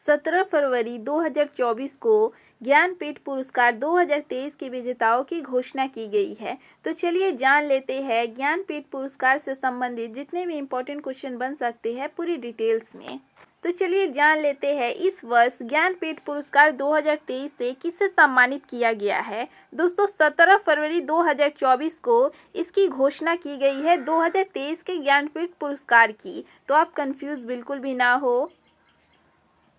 17 फरवरी 2024 को ज्ञानपीठ पुरस्कार 2023 के विजेताओं की घोषणा की गई है। तो चलिए जान लेते हैं ज्ञानपीठ पुरस्कार से संबंधित जितने भी इम्पोर्टेंट क्वेश्चन बन सकते हैं पूरी डिटेल्स में। तो चलिए जान लेते हैं इस वर्ष ज्ञानपीठ पुरस्कार 2023 से किसे सम्मानित किया गया है। दोस्तों 17 फरवरी 2024 को इसकी घोषणा की गई है 2023 के ज्ञानपीठ पुरस्कार की। तो आप कंफ्यूज बिल्कुल भी ना हो,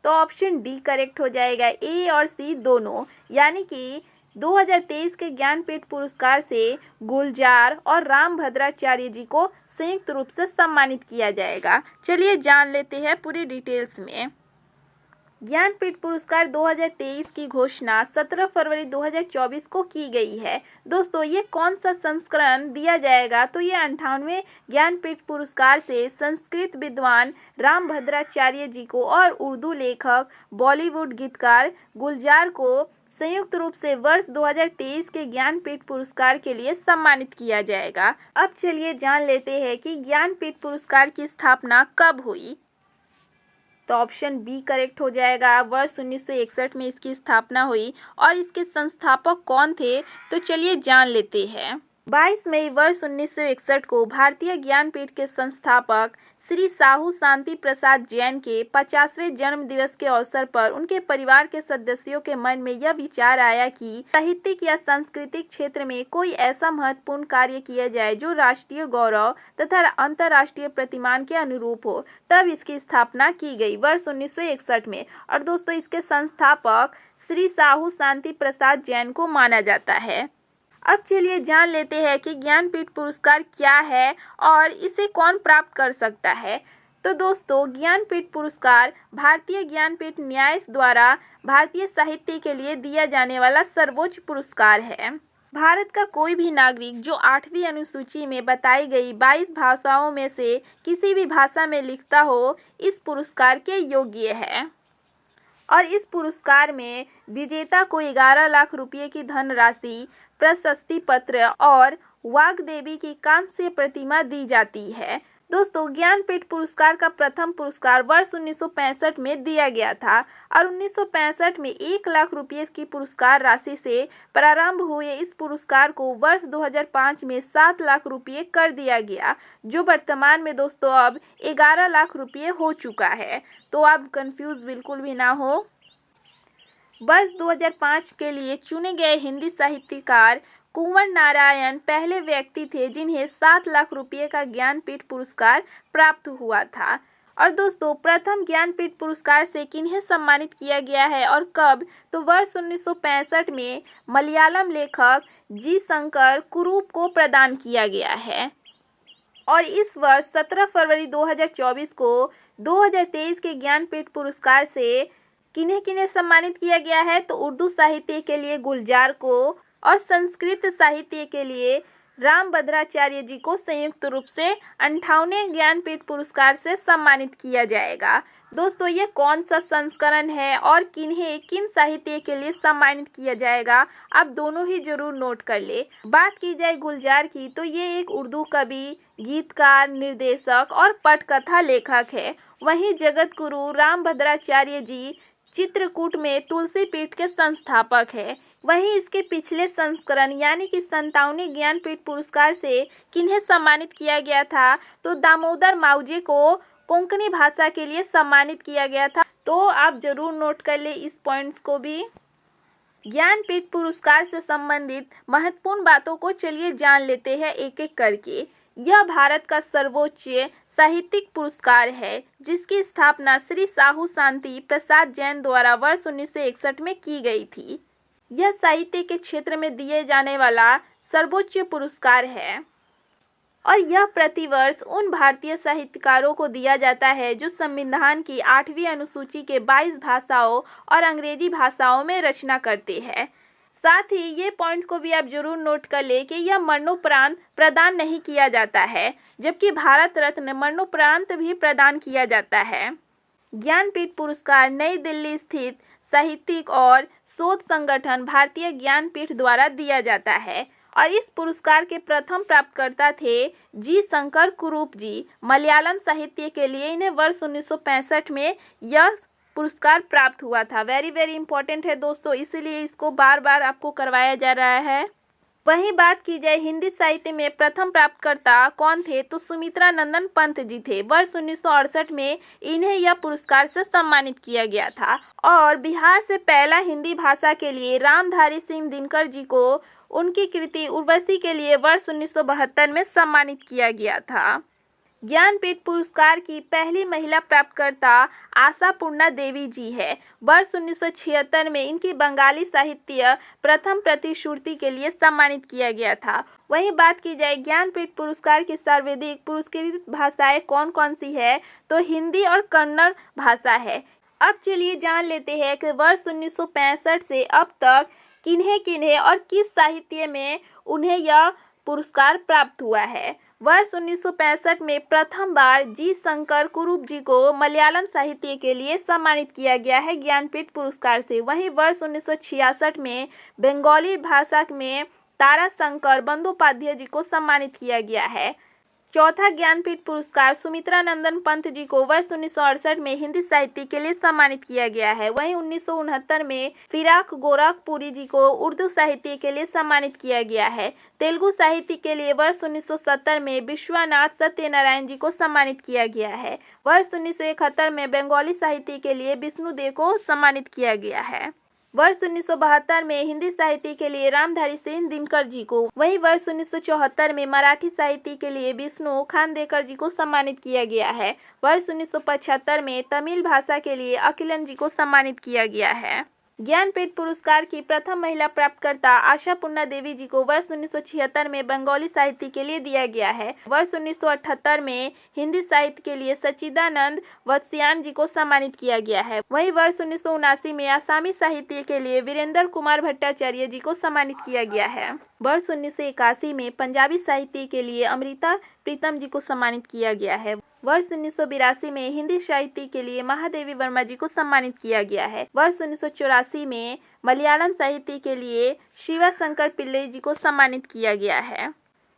तो ऑप्शन डी करेक्ट हो जाएगा, ए और सी दोनों। यानी कि 2023 के ज्ञानपीठ पुरस्कार से गुलजार और रामभद्राचार्य जी को संयुक्त रूप से सम्मानित किया जाएगा। चलिए जान लेते हैं पूरी डिटेल्स में। ज्ञानपीठ पुरस्कार 2023 की घोषणा 17 फरवरी 2024 को की गई है। दोस्तों ये कौन सा संस्करण दिया जाएगा, तो ये 98वें ज्ञानपीठ पुरस्कार से संस्कृत विद्वान रामभद्राचार्य जी को और उर्दू लेखक बॉलीवुड गीतकार गुलजार को संयुक्त रूप से वर्ष 2023 के ज्ञानपीठ पुरस्कार के लिए सम्मानित किया जाएगा। अब चलिए जान लेते हैं कि ज्ञानपीठ पुरस्कार की स्थापना कब हुई। तो ऑप्शन बी करेक्ट हो जाएगा, वर्ष 1961 में इसकी स्थापना हुई। और इसके संस्थापक कौन थे, तो चलिए जान लेते हैं। 22 मई वर्ष 1961 को भारतीय ज्ञानपीठ के संस्थापक श्री साहू शांति प्रसाद जैन के 50वें जन्म दिवस के अवसर पर उनके परिवार के सदस्यों के मन में यह विचार आया कि साहित्यिक या सांस्कृतिक क्षेत्र में कोई ऐसा महत्वपूर्ण कार्य किया जाए जो राष्ट्रीय गौरव तथा अंतर्राष्ट्रीय प्रतिमान के अनुरूप हो। तब इसकी स्थापना की गई वर्ष 1961 में। और दोस्तों इसके संस्थापक श्री साहू शांति प्रसाद जैन को माना जाता है। अब चलिए जान लेते हैं कि ज्ञानपीठ पुरस्कार क्या है और इसे कौन प्राप्त कर सकता है। तो दोस्तों ज्ञानपीठ पुरस्कार भारतीय ज्ञानपीठ न्यास द्वारा भारतीय साहित्य के लिए दिया जाने वाला सर्वोच्च पुरस्कार है। भारत का कोई भी नागरिक जो 8वीं अनुसूची में बताई गई 22 भाषाओं में से किसी भी भाषा में लिखता हो इस पुरस्कार के योग्य है। और इस पुरस्कार में विजेता को 11 लाख रुपये की धनराशि, प्रशस्ति पत्र और वाग्देवी की कांस्य प्रतिमा दी जाती है। दोस्तों ज्ञानपीठ पुरस्कार का प्रथम पुरस्कार वर्ष 1965 में दिया गया था और 1965 में 1 लाख रुपये की पुरस्कार राशि से प्रारंभ हुए इस पुरस्कार को वर्ष 2005 में 7 लाख रुपये कर दिया गया, जो वर्तमान में दोस्तों अब 11 लाख रुपये हो चुका है। तो आप कंफ्यूज बिल्कुल भी ना हो। वर्ष 2005 के लिए चुने गए हिंदी साहित्यकार कुंवर नारायण पहले व्यक्ति थे जिन्हें 7 लाख रुपये का ज्ञानपीठ पुरस्कार प्राप्त हुआ था। और दोस्तों प्रथम ज्ञानपीठ पुरस्कार से किन्हें सम्मानित किया गया है और कब, तो वर्ष 1965 में मलयालम लेखक जी शंकर कुरूप को प्रदान किया गया है। और इस वर्ष 17 फरवरी 2024 को 2023 के ज्ञानपीठ पुरस्कार से किन्हें किन्हें सम्मानित किया गया है, तो उर्दू साहित्य के लिए गुलजार को और संस्कृत साहित्य के लिए रामभद्राचार्य जी को संयुक्त रूप से 58वें ज्ञानपीठ पुरस्कार से सम्मानित किया जाएगा। दोस्तों ये कौन सा संस्करण है और किन्हें किन साहित्य के लिए सम्मानित किया जाएगा, आप दोनों ही जरूर नोट कर ले। बात की जाए गुलजार की, तो ये एक उर्दू कवि, गीतकार, निर्देशक और पटकथा लेखक है। वहीं जगत गुरु रामभद्राचार्य जी चित्रकूट में तुलसी पीठ के संस्थापक है। वहीं इसके पिछले संस्करण यानी कि 57वें ज्ञानपीठ पुरस्कार से किन्हें सम्मानित किया गया था, तो दामोदर मावजे को कोंकणी भाषा के लिए सम्मानित किया गया था। तो आप जरूर नोट कर ले इस पॉइंट्स को भी। ज्ञानपीठ पुरस्कार से संबंधित महत्वपूर्ण बातों को चलिए जान लेते हैं एक एक करके। यह भारत का सर्वोच्च साहित्यिक पुरस्कार है जिसकी स्थापना श्री साहू शांति प्रसाद जैन द्वारा वर्ष 1961 में की गई थी। यह साहित्य के क्षेत्र में दिए जाने वाला सर्वोच्च पुरस्कार है और यह प्रतिवर्ष उन भारतीय साहित्यकारों को दिया जाता है जो संविधान की 8वीं अनुसूची के 22 भाषाओं और अंग्रेजी भाषाओं में रचना करते हैं। साथ ही ये पॉइंट को भी आप जरूर नोट कर ले कि यह मरणोपरांत प्रदान नहीं किया जाता है, जबकि भारत रत्न मरणोपरांत भी प्रदान किया जाता है। ज्ञानपीठ पुरस्कार नई दिल्ली स्थित साहित्यिक और शोध संगठन भारतीय ज्ञानपीठ द्वारा दिया जाता है और इस पुरस्कार के प्रथम प्राप्तकर्ता थे जी शंकर कुरूप जी। मलयालम साहित्य के लिए इन्हें वर्ष 1965 में यह पुरस्कार प्राप्त हुआ था। वेरी वेरी इंपॉर्टेंट है दोस्तों, इसीलिए इसको बार बार आपको करवाया जा रहा है। वहीं बात की जाए हिंदी साहित्य में प्रथम प्राप्तकर्ता कौन थे, तो सुमित्रा नंदन पंत जी थे। वर्ष 1968 में इन्हें यह पुरस्कार से सम्मानित किया गया था। और बिहार से पहला हिंदी भाषा के लिए रामधारी सिंह दिनकर जी को उनकी कृति उर्वशी के लिए वर्ष 1972 में सम्मानित किया गया था। ज्ञानपीठ पुरस्कार की पहली महिला प्राप्तकर्ता आशापूर्णा देवी जी है। वर्ष 1976 में इनकी बंगाली साहित्य प्रथम प्रतिश्रुति के लिए सम्मानित किया गया था। वहीं बात की जाए ज्ञानपीठ पुरस्कार की सर्वाधिक पुरस्कृत भाषाएं कौन कौन सी है, तो हिंदी और कन्नड़ भाषा है। अब चलिए जान लेते हैं कि वर्ष 1965 से अब तक किन्हें किन्हें और किस साहित्य में उन्हें यह पुरस्कार प्राप्त हुआ है। वर्ष 1965 में प्रथम बार जी शंकर कुरुप जी को मलयालम साहित्य के लिए सम्मानित किया गया है ज्ञानपीठ पुरस्कार से। वहीं वर्ष 1966 में बंगाली भाषा में ताराशंकर बंदोपाध्याय जी को सम्मानित किया गया है। चौथा ज्ञानपीठ पुरस्कार सुमित्रा नंदन पंत जी को वर्ष 1968 में हिंदी साहित्य के लिए सम्मानित किया गया है। वहीं 1969 में फिराक गोरखपुरी जी को उर्दू साहित्य के लिए सम्मानित किया गया है। तेलुगु साहित्य के लिए वर्ष 1970 में विश्वनाथ सत्यनारायण जी को सम्मानित किया गया है। वर्ष 1971 में बंगाली साहित्य के लिए विष्णुदेव को सम्मानित किया गया है। वर्ष 1972 में हिंदी साहित्य के लिए रामधारी सिंह दिनकर जी को, वहीं वर्ष 1974 में मराठी साहित्य के लिए विष्णु खानदेकर जी को सम्मानित किया गया है। वर्ष 1975 में तमिल भाषा के लिए अखिलन जी को सम्मानित किया गया है। ज्ञानपीठ पुरस्कार की प्रथम महिला प्राप्तकर्ता आशापूर्णा देवी जी को वर्ष 1976 में बंगाली साहित्य के लिए दिया गया है। वर्ष 1978 में हिंदी साहित्य के लिए सच्चिदानंद वत्स्यायन जी को सम्मानित किया गया है। वहीं वर्ष 1979 में आसामी साहित्य के लिए वीरेंद्र कुमार भट्टाचार्य जी को सम्मानित किया गया है। वर्ष 1981 में पंजाबी साहित्य के लिए अमृता प्रीतम जी को सम्मानित किया गया है। वर्ष 1982 में हिंदी साहित्य के लिए महादेवी वर्मा जी को सम्मानित किया गया है। वर्ष 1984 में मलयालम साहित्य के लिए शिवा शंकर पिल्लई जी को सम्मानित किया गया है।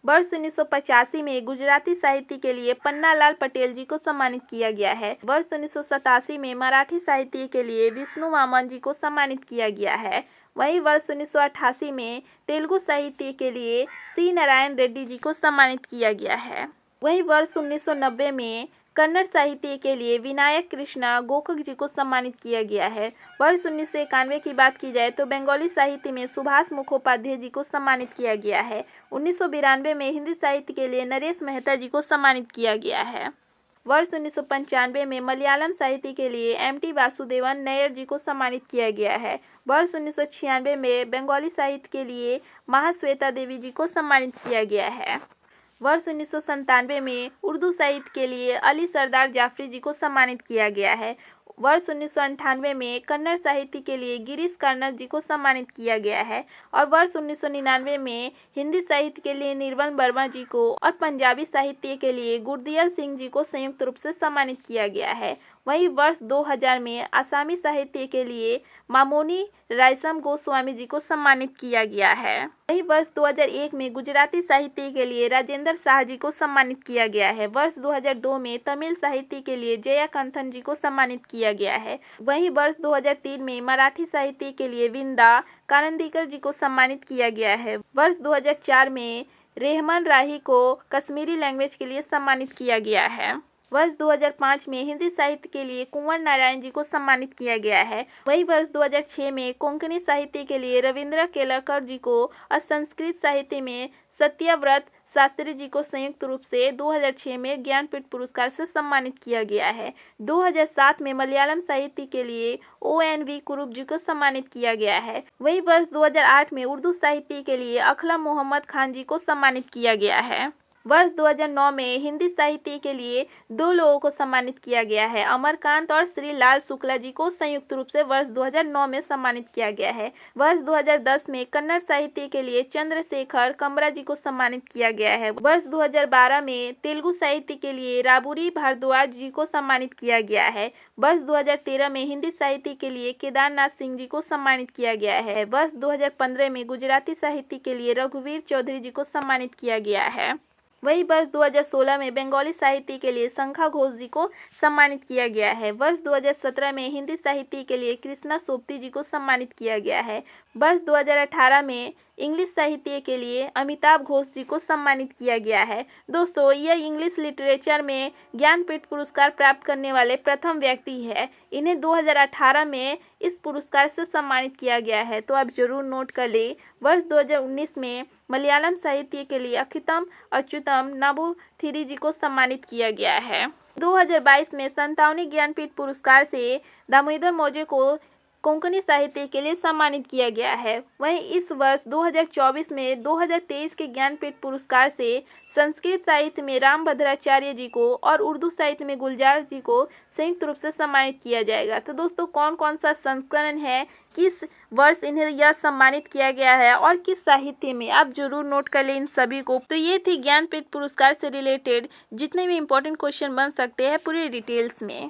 वर्ष 1985 में गुजराती साहित्य के लिए पन्नालाल पटेल जी को सम्मानित किया गया है। वर्ष 1987 में मराठी साहित्य के लिए विष्णु वामन जी को सम्मानित किया गया है। वहीं वर्ष 1988 में तेलुगु साहित्य के लिए सी नारायण रेड्डी जी को सम्मानित किया गया है। वहीं वर्ष 1990 में कन्नड़ साहित्य के लिए विनायक कृष्णा गोखक जी को सम्मानित किया गया है। वर्ष 1991 की बात की जाए तो बंगाली साहित्य में सुभाष मुखोपाध्याय जी को सम्मानित किया गया है। 1992 में हिंदी साहित्य के लिए नरेश मेहता जी को सम्मानित किया गया है। वर्ष 1995 में मलयालम साहित्य के लिए एम.टी. वासुदेवन नायर जी को सम्मानित किया गया है। वर्ष 1996 में बंगाली साहित्य के लिए महाश्वेता देवी जी को सम्मानित किया गया है। वर्ष 1997 में उर्दू साहित्य के लिए अली सरदार जाफरी जी को सम्मानित किया गया है। वर्ष 1998 में कन्नड़ साहित्य के लिए गिरीश कर्नाड जी को सम्मानित किया गया है। और वर्ष 1999 में हिंदी साहित्य के लिए निर्मल वर्मा जी को और पंजाबी साहित्य के लिए गुरदियल सिंह जी को संयुक्त रूप से सम्मानित किया गया है। वहीं वर्ष 2000 में आसामी साहित्य के लिए मामोनी रायसम गोस्वामी जी को सम्मानित किया गया है। वहीं वर्ष 2001 में गुजराती साहित्य के लिए राजेंद्र शाह जी को सम्मानित किया गया है। वर्ष 2002 में तमिल साहित्य के लिए जयाकांथन जी को सम्मानित किया गया है। वहीं वर्ष 2003 में मराठी साहित्य के लिए विंदा कारंदीकर जी को सम्मानित किया गया है। वर्ष 2004 में रेहमान राही को कश्मीरी लैंग्वेज के लिए सम्मानित किया गया है। वर्ष 2005 में हिंदी साहित्य के लिए कुंवर नारायण जी को सम्मानित किया गया है। वहीं वर्ष 2006 में कोंकणी साहित्य के लिए रविंद्र केलकर जी को और संस्कृत साहित्य में सत्यव्रत शास्त्री जी को संयुक्त रूप से 2006 में ज्ञानपीठ पुरस्कार से सम्मानित किया गया है। 2007 में मलयालम साहित्य के लिए ONV कुरुप जी को सम्मानित किया गया है। वहीं वर्ष 2008 में उर्दू साहित्य के लिए अखलम मोहम्मद खान जी को सम्मानित किया गया है। वर्ष 2009 में हिंदी साहित्य के लिए 2 लोगों को सम्मानित किया गया है। अमरकांत और श्री लाल शुक्ला जी को संयुक्त रूप से वर्ष 2009 में सम्मानित किया गया है। वर्ष 2010 में कन्नड़ साहित्य के लिए चंद्रशेखर कमरा जी को सम्मानित किया गया है। वर्ष 2012 में तेलुगु साहित्य के लिए राबुरी भारद्वाज जी को सम्मानित किया गया है। वर्ष 2013 में हिंदी साहित्य के लिए केदारनाथ सिंह जी को सम्मानित किया गया है। वर्ष 2015 में गुजराती साहित्य के लिए रघुवीर चौधरी जी को सम्मानित किया गया है। वही वर्ष 2016 में बंगाली साहित्य के लिए शंखा घोष जी को सम्मानित किया गया है। वर्ष 2017 में हिंदी साहित्य के लिए कृष्णा सोबती जी को सम्मानित किया गया है। वर्ष 2018 में इंग्लिश साहित्य के लिए अमिताभ घोष जी को सम्मानित किया गया है। दोस्तों, यह इंग्लिश लिटरेचर में ज्ञानपीठ पुरस्कार प्राप्त करने वाले प्रथम व्यक्ति है। इन्हें 2018 में इस पुरस्कार से सम्मानित किया गया है, तो आप जरूर नोट कर लें। वर्ष 2019 में मलयालम साहित्य के लिए अखितम अच्युतम नंबूथिरी जी को सम्मानित किया गया है। 2022 में 57वें ज्ञानपीठ पुरस्कार से दामोदर मौर्य को कोंकणी साहित्य के लिए सम्मानित किया गया है। वहीं इस वर्ष 2024 में 2023 के ज्ञानपीठ पुरस्कार से संस्कृत साहित्य में रामभद्राचार्य जी को और उर्दू साहित्य में गुलजार जी को संयुक्त रूप से सम्मानित किया जाएगा। तो दोस्तों, कौन कौन सा संस्करण है, किस वर्ष इन्हें यह सम्मानित किया गया है और किस साहित्य में, आप जरूर नोट कर लें इन सभी को। तो ये थी ज्ञानपीठ पुरस्कार से रिलेटेड जितने भी इंपॉर्टेंट क्वेश्चन बन सकते हैं पूरे डिटेल्स में।